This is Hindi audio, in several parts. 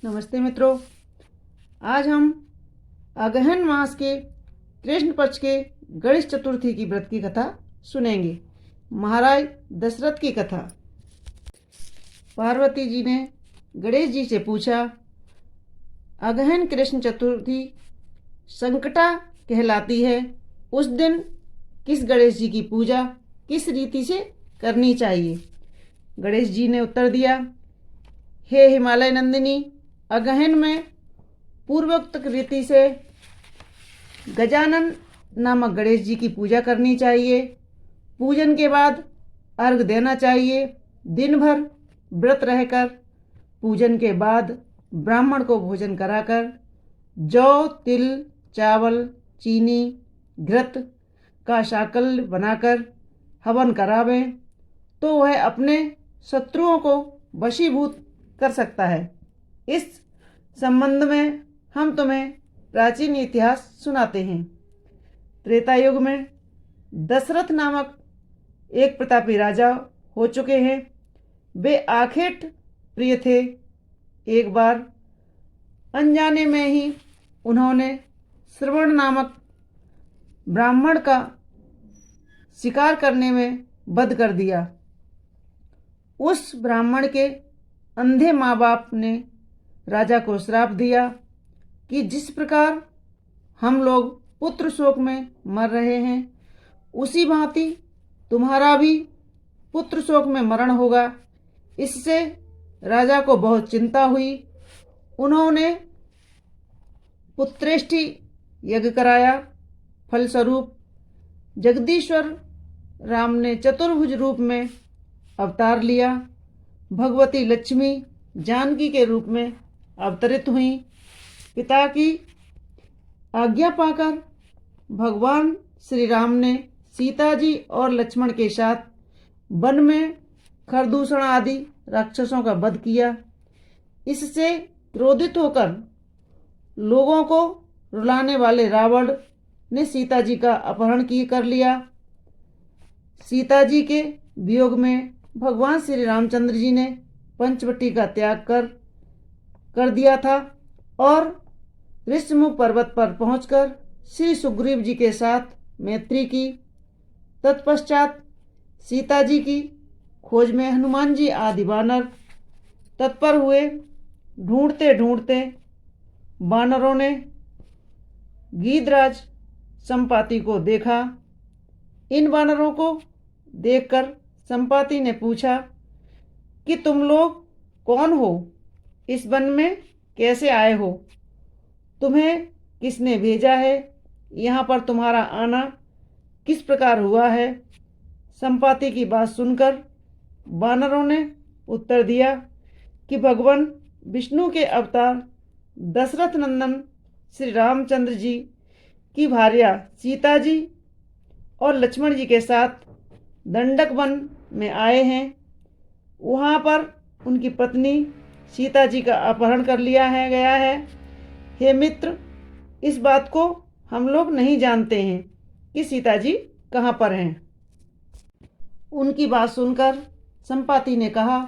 नमस्ते मित्रों। आज हम अगहन मास के कृष्ण पक्ष के गणेश चतुर्थी की व्रत की कथा सुनेंगे। महाराज दशरथ की कथा। पार्वती जी ने गणेश जी से पूछा, अगहन कृष्ण चतुर्थी संकटा कहलाती है, उस दिन किस गणेश जी की पूजा किस रीति से करनी चाहिए। गणेश जी ने उत्तर दिया, हे हिमालय नंदिनी, अगहन में पूर्वोक्त रीति से गजानन नामक गणेश जी की पूजा करनी चाहिए। पूजन के बाद अर्घ देना चाहिए। दिन भर व्रत रहकर पूजन के बाद ब्राह्मण को भोजन कराकर जौ, तिल, चावल, चीनी, घृत का शाकल बनाकर हवन करावें तो वह अपने शत्रुओं को वशीभूत कर सकता है। इस संबंध में हम तुम्हें प्राचीन इतिहास सुनाते हैं। त्रेता युग में दशरथ नामक एक प्रतापी राजा हो चुके हैं। वे आखेट प्रिय थे। एक बार अनजाने में ही उन्होंने श्रवण नामक ब्राह्मण का शिकार करने में वध कर दिया। उस ब्राह्मण के अंधे माँ बाप ने राजा को श्राप दिया कि जिस प्रकार हम लोग पुत्र शोक में मर रहे हैं, उसी भांति तुम्हारा भी पुत्र शोक में मरण होगा। इससे राजा को बहुत चिंता हुई। उन्होंने पुत्रेष्टि यज्ञ कराया। फलस्वरूप जगदीश्वर राम ने चतुर्भुज रूप में अवतार लिया। भगवती लक्ष्मी जानकी के रूप में अवतरित हुई। पिता की आज्ञा पाकर भगवान श्री राम ने सीता जी और लक्ष्मण के साथ वन में खरदूषण आदि राक्षसों का वध किया। इससे क्रोधित होकर लोगों को रुलाने वाले रावण ने सीता जी का अपहरण कर लिया। सीता जी के वियोग में भगवान श्री रामचंद्र जी ने पंचवटी का त्याग कर दिया था और ऋषमुख पर्वत पर पहुंचकर श्री सुग्रीव जी के साथ मैत्री की। तत्पश्चात सीता जी की खोज में हनुमान जी आदि वानर तत्पर हुए। ढूंढते ढूंढते वानरों ने गीधराज संपाति को देखा। इन वानरों को देखकर संपाति ने पूछा कि तुम लोग कौन हो? इस वन में कैसे आए हो? तुम्हें किसने भेजा है? यहाँ पर तुम्हारा आना किस प्रकार हुआ है? संपाति की बात सुनकर वानरों ने उत्तर दिया कि भगवान विष्णु के अवतार दशरथ नंदन श्री रामचंद्र जी की भार्या सीता जी और लक्ष्मण जी के साथ दंडक वन में आए हैं। वहाँ पर उनकी पत्नी सीता जी का अपहरण कर लिया गया है। हे मित्र, इस बात को हम लोग नहीं जानते हैं कि सीता जी कहाँ पर हैं। उनकी बात सुनकर संपाति ने कहा,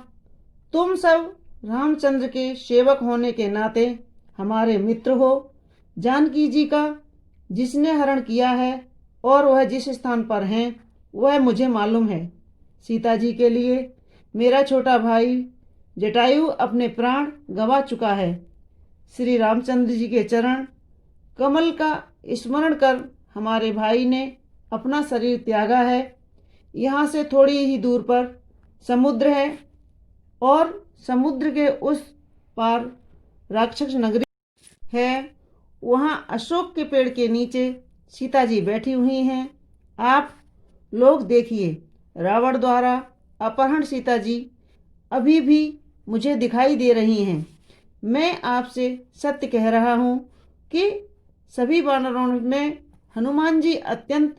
तुम सब रामचंद्र के सेवक होने के नाते हमारे मित्र हो। जानकी जी का जिसने हरण किया है और वह जिस स्थान पर हैं वह मुझे मालूम है। सीता जी के लिए मेरा छोटा भाई जटायु अपने प्राण गंवा चुका है। श्री रामचंद्र जी के चरण कमल का स्मरण कर हमारे भाई ने अपना शरीर त्यागा है। यहाँ से थोड़ी ही दूर पर समुद्र है और समुद्र के उस पार राक्षस नगरी है। वहाँ अशोक के पेड़ के नीचे सीता जी बैठी हुई हैं। आप लोग देखिए, रावण द्वारा अपहरण सीता जी अभी भी मुझे दिखाई दे रही हैं। मैं आपसे सत्य कह रहा हूँ कि सभी वानरों में हनुमान जी अत्यंत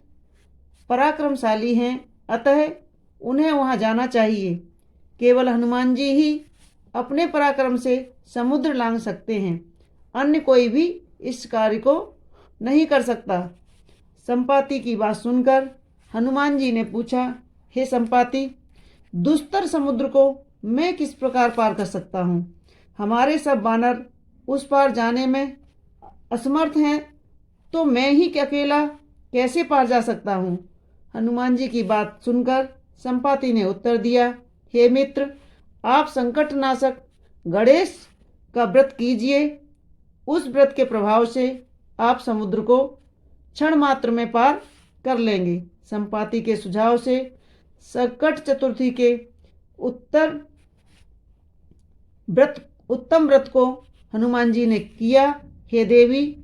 पराक्रमशाली हैं, अतः उन्हें वहाँ जाना चाहिए। केवल हनुमान जी ही अपने पराक्रम से समुद्र लांघ सकते हैं, अन्य कोई भी इस कार्य को नहीं कर सकता। संपाति की बात सुनकर हनुमान जी ने पूछा, हे संपाति, दुस्तर समुद्र को मैं किस प्रकार पार कर सकता हूँ? हमारे सब वानर उस पार जाने में असमर्थ हैं, तो मैं ही अकेला कैसे पार जा सकता हूँ। हनुमान जी की बात सुनकर संपाति ने उत्तर दिया, हे मित्र, आप संकटनाशक गणेश का व्रत कीजिए। उस व्रत के प्रभाव से आप समुद्र को क्षण मात्र में पार कर लेंगे। संपाति के सुझाव से संकट चतुर्थी के उत्तम व्रत को हनुमान जी ने किया। हे देवी,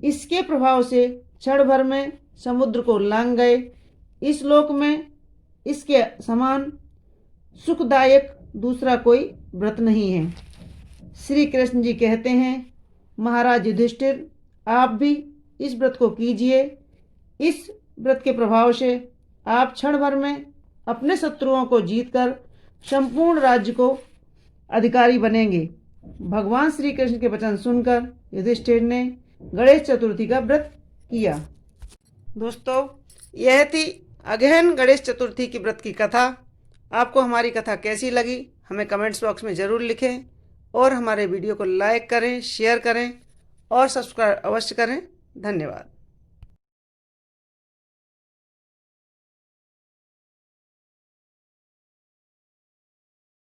इसके प्रभाव से क्षण भर में समुद्र को लांघ गए। इस लोक में इसके समान सुखदायक दूसरा कोई व्रत नहीं है। श्री कृष्ण जी कहते हैं, महाराज युधिष्ठिर, आप भी इस व्रत को कीजिए। इस व्रत के प्रभाव से आप क्षण भर में अपने शत्रुओं को जीतकर संपूर्ण राज्य को अधिकारी बनेंगे। भगवान श्री कृष्ण के वचन सुनकर युधिष्ठिर ने गणेश चतुर्थी का व्रत किया। दोस्तों, यह थी अगहन गणेश चतुर्थी की व्रत की कथा। आपको हमारी कथा कैसी लगी हमें कमेंट्स बॉक्स में ज़रूर लिखें और हमारे वीडियो को लाइक करें, शेयर करें और सब्सक्राइब अवश्य करें। धन्यवाद।